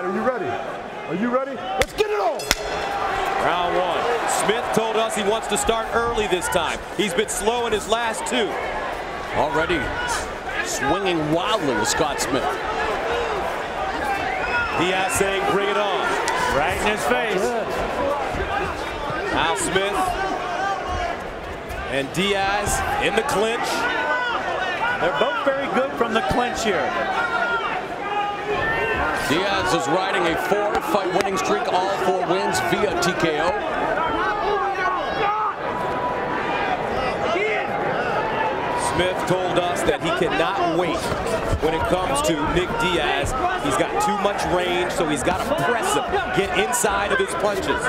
are you ready? Are you ready? Let's get it on! Round one. Smith told us he wants to start early this time. He's been slow in his last two. Already swinging wildly with Scott Smith. Diaz saying, bring it on. Right in his face. Now Smith and Diaz in the clinch. They're both very good from the clinch here. Diaz is riding a 4-fight winning streak, all 4 wins via TKO. Smith told us that he cannot wait when it comes to Nick Diaz. He's got too much range, so he's got to press him, get inside of his punches.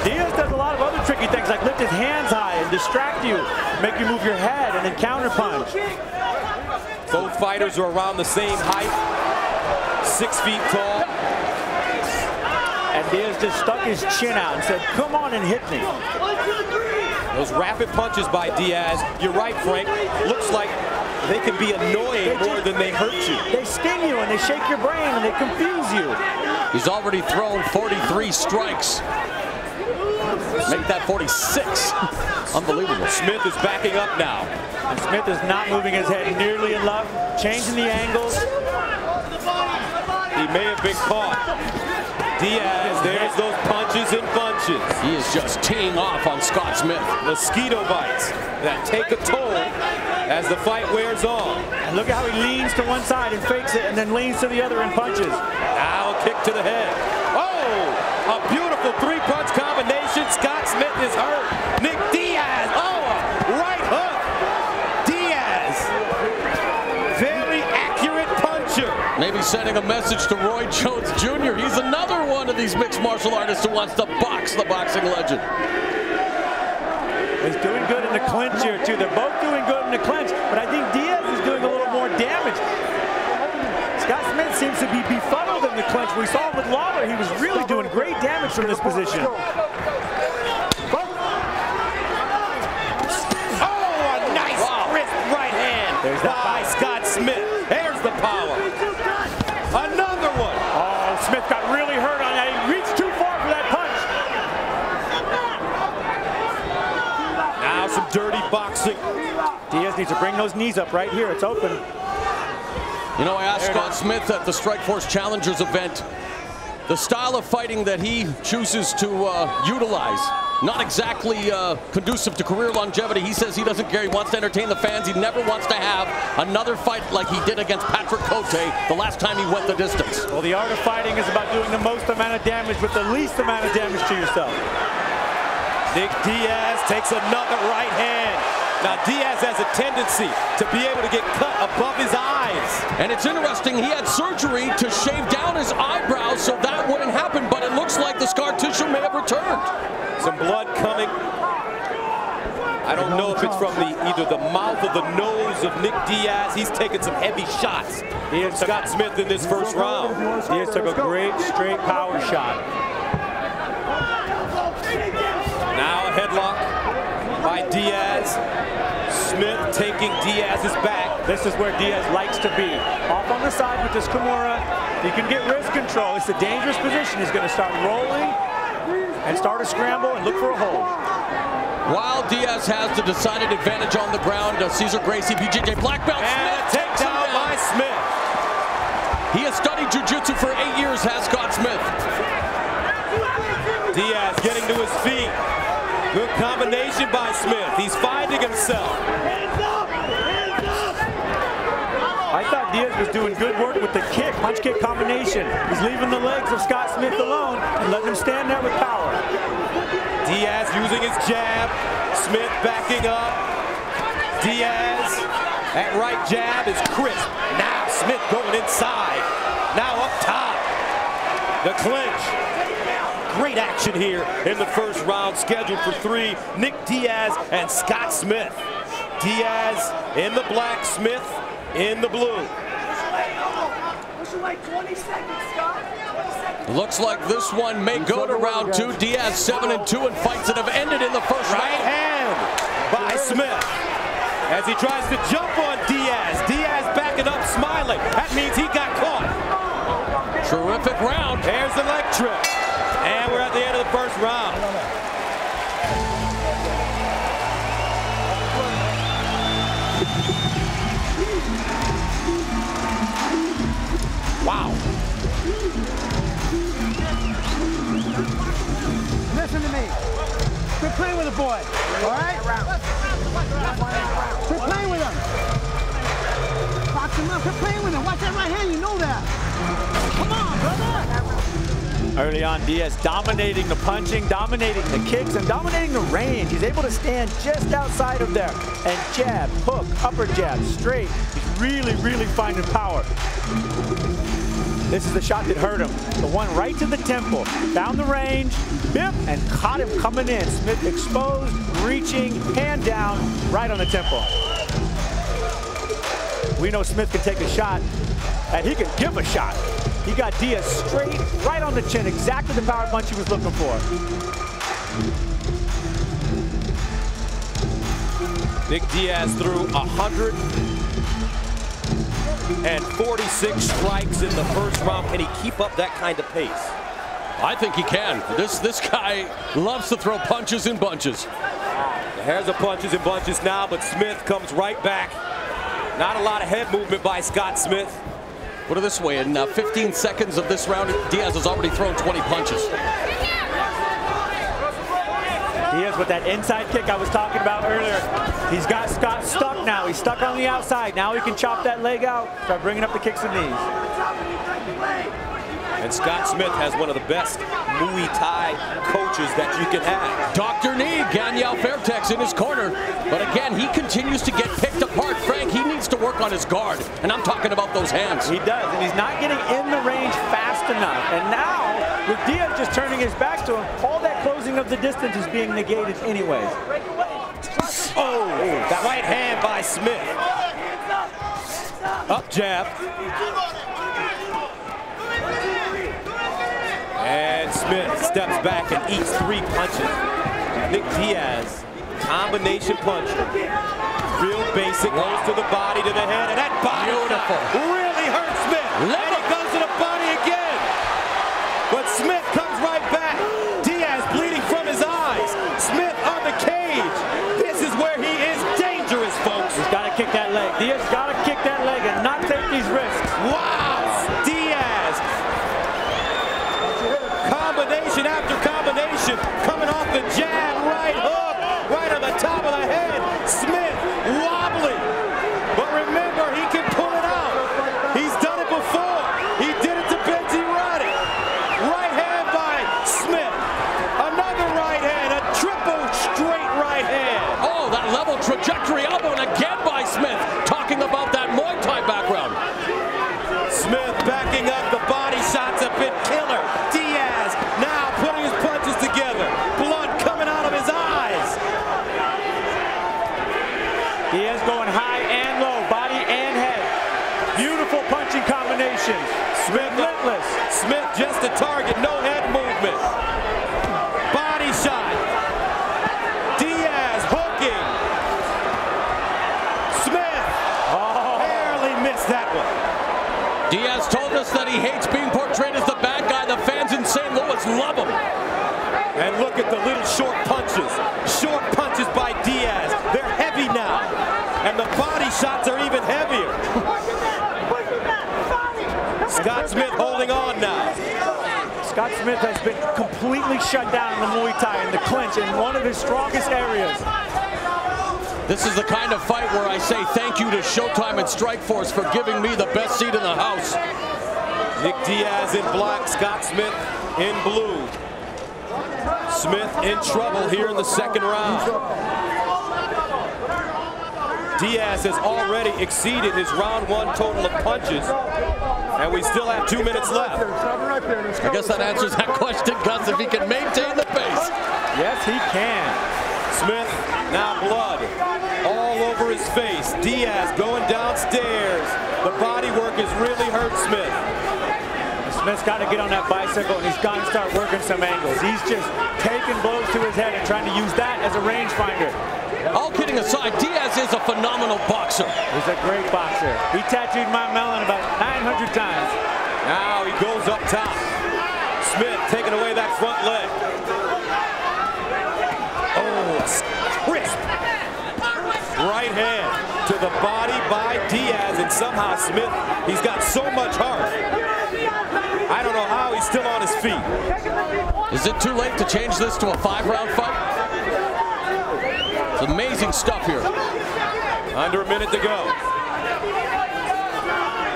Diaz does a lot of other tricky things, like lift his hands high and distract you, make you move your head, and then counter punch. Both fighters are around the same height, 6 feet tall. And Diaz just stuck his chin out and said, come on and hit me. Those rapid punches by Diaz, you're right, Frank, looks like they can be annoying more than they hurt you. They sting you and they shake your brain and they confuse you. He's already thrown 43 strikes. Make that 46. Unbelievable. Smith is backing up now. And Smith is not moving his head nearly enough, changing the angles. He may have been caught. Diaz, there's those punches and bunches. He is just teeing off on Scott Smith. Mosquito bites that take a toll as the fight wears on. And look at how he leans to one side and fakes it and then leans to the other and punches. Now a kick to the head. Oh, a beautiful 3-punch combination. Scott Smith is hurt. Nick Diaz, oh, a right hook. Diaz, very accurate puncher. Maybe sending a message to Roy Jones Jr. He's another one of these mixed martial artists who wants to box the boxing legend. He's doing good in the clinch here, too. They're both doing good in the clinch, but I think Diaz is doing a little more damage. Scott Smith seems to be befuddled in the clinch. We saw him with Lawler. He was really doing great damage from this position. Oh, a nice wrist right hand by Scott Smith. There's the power. Another one. Oh, Smith got really hurt on that. He reached too far for that punch. Now some dirty boxing. Diaz needs to bring those knees up right here. It's open. You know, I asked Scott Smith at the Strikeforce Challengers event the style of fighting that he chooses to utilize. Not exactly conducive to career longevity. He says he doesn't care. He wants to entertain the fans. He never wants to have another fight like he did against Patrick Cote the last time he went the distance. Well, the art of fighting is about doing the most amount of damage with the least amount of damage to yourself. Nick Diaz takes another right hand. Now Diaz has a tendency to be able to get cut above his eyes. And it's interesting, he had surgery to shave down his eyebrows so that wouldn't happen, but it looks like the scar tissue may have returned. Some blood coming. I don't know if it's from either the mouth or the nose of Nick Diaz. He's taken some heavy shots. Scott Smith in this first round. Diaz took a great straight power shot. Now a headlock by Diaz. Smith taking Diaz's back. This is where Diaz likes to be. Off on the side with this Kimura. He can get wrist control. It's a dangerous position. He's going to start rolling and start a scramble and look for a hold. While Diaz has the decided advantage on the ground, Cesar Gracie BJJ black belt. And a takedown by Smith. He has studied jiu-jitsu for 8 years, has Scott Smith. Diaz getting to his feet. Good combination by Smith. He's finding himself. I thought Diaz was doing good work with the kick, punch-kick combination. He's leaving the legs of Scott Smith alone and letting him stand there with power. Diaz using his jab. Smith backing up. Diaz, that right jab is crisp. Now Smith going inside. Now up top. The clinch. Great action here in the first round, scheduled for 3. Nick Diaz and Scott Smith. Diaz in the black, Smith in the blue. Looks like this one may go to round 2. Diaz 7-2 in fights that have ended in the first round. Right hand by Smith as he tries to jump on Diaz. Diaz backing up, smiling. That means he got caught. There's the leg trip. And we're at the end of the first round. Wow. Listen to me. Quit playing with the boy, all right? Quit playing with him. Box him up. Quit playing with him. Watch that right hand. You know that. Come on, brother. Early on, Diaz dominating the punching, dominating the kicks, and dominating the range. He's able to stand just outside of there and jab, hook, upper jab, straight. He's really, really finding power. This is the shot that hurt him. The one right to the temple. Found the range, bip, and caught him coming in. Smith exposed, reaching, hand down, right on the temple. We know Smith can take a shot, and he can give a shot. He got Diaz straight, right on the chin, exactly the power punch he was looking for. Nick Diaz threw 146 strikes in the first round. Can he keep up that kind of pace? I think he can. This guy loves to throw punches in bunches. There's the punches and bunches now, but Smith comes right back. Not a lot of head movement by Scott Smith. Put it this way, in 15 seconds of this round, Diaz has already thrown 20 punches. Diaz with that inside kick I was talking about earlier. He's got Scott stuck now. He's stuck on the outside. Now he can chop that leg out, start bringing up the kicks and knees. And Scott Smith has one of the best Muay Thai coaches that you can have. Dr. Nee, Ganyal Fairtex in his corner. But again, he continues to get picked apart. Frank, he needs to work on his guard. And I'm talking about those hands. He does, and he's not getting in the range fast enough. And now, with Diaz just turning his back to him, all that closing of the distance is being negated anyways. Oh, that right hand by Smith. Up jab. And Smith steps back and eats 3 punches. Nick Diaz, combination punch. Real basic, goes to the body, to the head, and that body really hurts Smith. And he goes to the body again. But Smith comes right back. Diaz bleeding from his eyes. Smith on the cage. This is where he is dangerous, folks. He's got to kick that leg. Diaz got to kick that leg and not take these risks. Wow, Diaz. Combination after combination, coming off the jab, right hook, right on the top of the head. Smith wobbly, but remember, he can pull it out. He's done it before. He did it to Benji Roddick. Right hand by Smith. Another right hand, a triple straight right hand. Oh, that level trajectory elbow, and again by Smith, talking about that Muay Thai background. Smith backing up, the body shots have been killer. Diaz now putting his punches together. Blood coming out of his eyes. Diaz going high and low, body and head. Beautiful punching combinations. Relentless. Smith just a target, no head movement. Body shot. Diaz hooking. Smith barely missed that one. Diaz told us that he hates being portrayed as the bad guy. The fans in St. Louis love him. And look at the little short punches. Short punches by Diaz. They're heavy now. And the body shots are even heavier. Scott Smith holding on now. Scott Smith has been completely shut down in the Muay Thai in the clinch in one of his strongest areas. This is the kind of fight where I say thank you to Showtime and Strikeforce for giving me the best seat in the house. Nick Diaz in black, Scott Smith in blue. Smith in trouble here in the second round. Diaz has already exceeded his round 1 total of punches, and we still have 2 minutes left. I guess that answers that question, Gus, if he can maintain the pace. Yes, he can. Smith, now blood all over his face. Diaz going downstairs. The body work has really hurt Smith. Smith's got to get on that bicycle, and he's got to start working some angles. He's just taking blows to his head and trying to use that as a rangefinder. All kidding aside, Diaz is a phenomenal boxer. He's a great boxer. He tattooed my melon about 900 times. Now he goes up top. taking away that front leg. Oh, crisp. Right hand to the body by Diaz, and somehow Smith, he's got so much heart. I don't know how he's still on his feet. Is it too late to change this to a 5-round fight? It's amazing stuff here. Under a minute to go.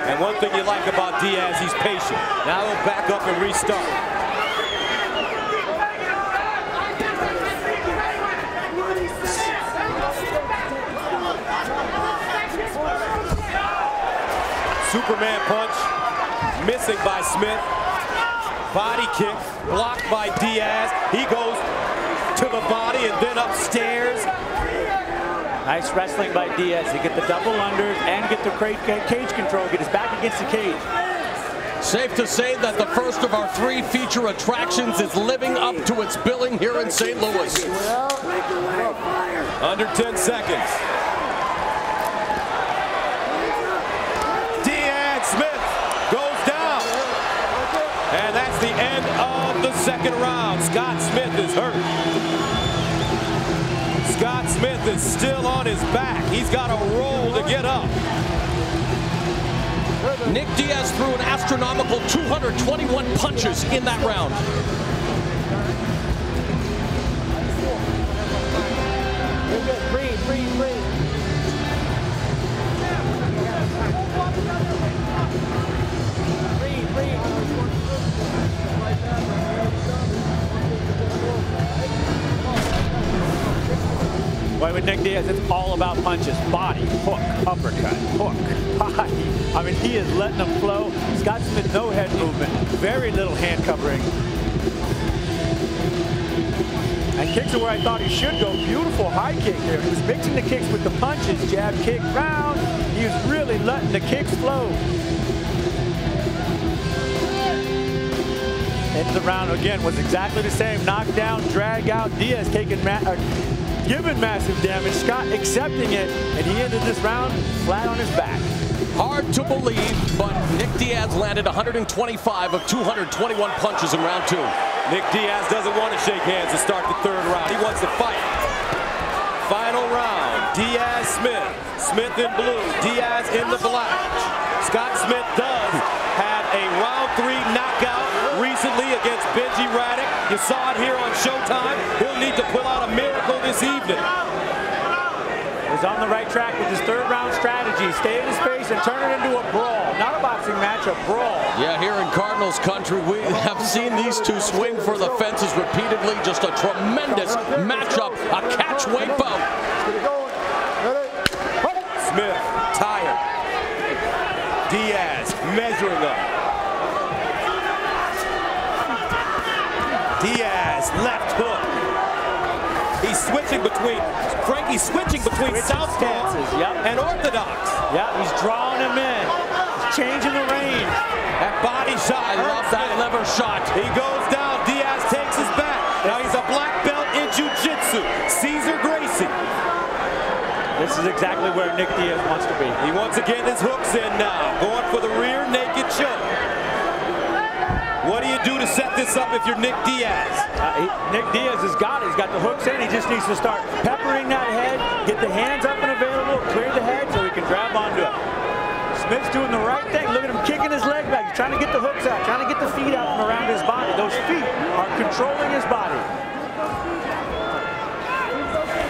And one thing you like about Diaz, he's patient. Now he'll back up and restart. Superman punch, missing by Smith. Body kick, blocked by Diaz. He goes to the body and then upstairs. Nice wrestling by Diaz to get the double unders and get the cage control, get his back against the cage. Safe to say that the first of our 3 feature attractions is living up to its billing here in St. Louis. Under 10 seconds. Diaz Smith goes down. And that's the end of the second round. Scott Smith is hurt. Scott Smith is still on his back. He's got a roll to get up. Nick Diaz threw an astronomical 221 punches in that round. Well, with Nick Diaz, it's all about punches. Body, hook, uppercut, hook, body. I mean, he is letting them flow. Scott Smith, no head movement, very little hand covering. And kicks are where I thought he should go. Beautiful high kick there. He was mixing the kicks with the punches. Jab, kick, round. He was really letting the kicks flow. Into the round again was exactly the same. Knockdown, drag out. Diaz taking giving massive damage. Scott accepting it, and he ended this round flat on his back. Hard to believe, but Nick Diaz landed 125 of 221 punches in round 2. Nick Diaz doesn't want to shake hands to start the third round. He wants to fight. Final round, Diaz Smith. Smith in blue, Diaz in the black. Scott Smith does have a round 3 knockout recently against Benji Raddick. You saw it here on Showtime. He'll need to pull out a miracle this evening. He's on the right track with his third round strategy. Stay in his space and turn it into a brawl. Not a boxing match, a brawl. Yeah, here in Cardinals country, we have seen these two swing for the fences repeatedly. Just a tremendous matchup, a catch-weight bout. Smith tired. Diaz measuring up. Diaz left hook. He's switching between, Frankie's switching between southpaw and orthodox. Yeah, he's drawing him in. He's changing the range. That body shot. I love that lever shot. He goes down. Diaz takes his back. Now he's a black belt in jiu-jitsu. Cesar Gracie. This is exactly where Nick Diaz wants to be. He wants to get his hooks in now. Going for the rear naked choke. What do you do to set this up if you're Nick Diaz? Nick Diaz has got it. He's got the hooks in. He just needs to start peppering that head, get the hands up and available, clear the head so he can grab onto it. Smith's doing the right thing. Look at him kicking his leg back. He's trying to get the hooks out, trying to get the feet out from around his body. Those feet are controlling his body.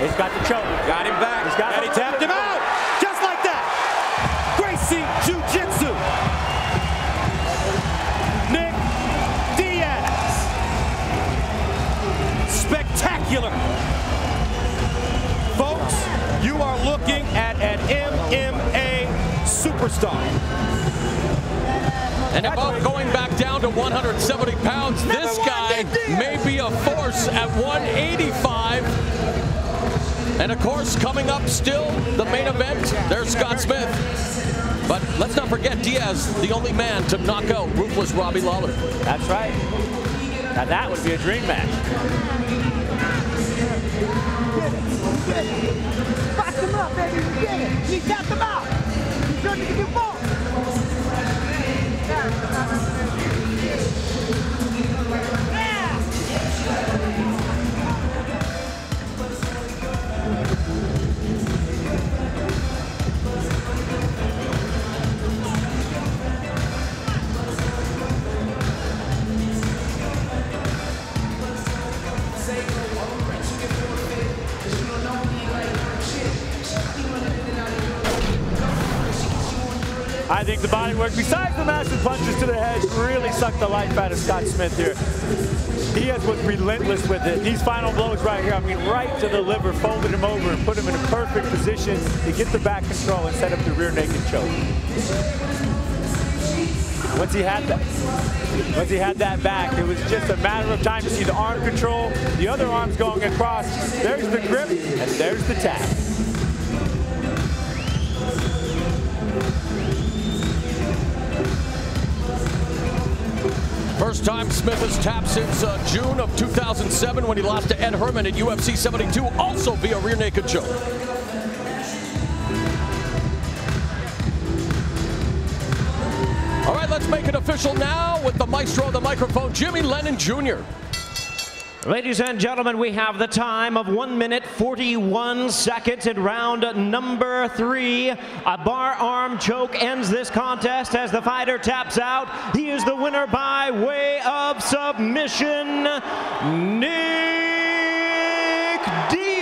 He's got the choke. Got him back. And he tapped him out. Just like that. Gracie Jiu-Jitsu. Nick Diaz. Spectacular. Folks, you are looking at an MMA superstar. And about going back down to 170 pounds, this guy may be a force at 185. And of course, coming up still, the main event, there's Scott Smith. But let's not forget, Diaz, the only man to knock out ruthless Robbie Lawler. That's right. Now that would be a dream match. Box him up, baby. You get it. He tapped him out. He's trying to give you more. I think the body work, besides the massive punches to the head, really sucked the life out of Scott Smith here. Diaz was relentless with it. These final blows right here, I mean, right to the liver, folded him over and put him in a perfect position to get the back control and set up the rear naked choke. Once he had that back, it was just a matter of time to see the arm control, the other arm's going across. There's the grip, and there's the tap. First time Smith has tapped since June of 2007 when he lost to Ed Herman at UFC 72, also via rear naked choke. All right, let's make it official now with the maestro of the microphone, Jimmy Lennon Jr. Ladies and gentlemen, we have the time of 1 minute 41 seconds in round number 3. A bar arm choke ends this contest as the fighter taps out. He is the winner by way of submission, Nick Diaz.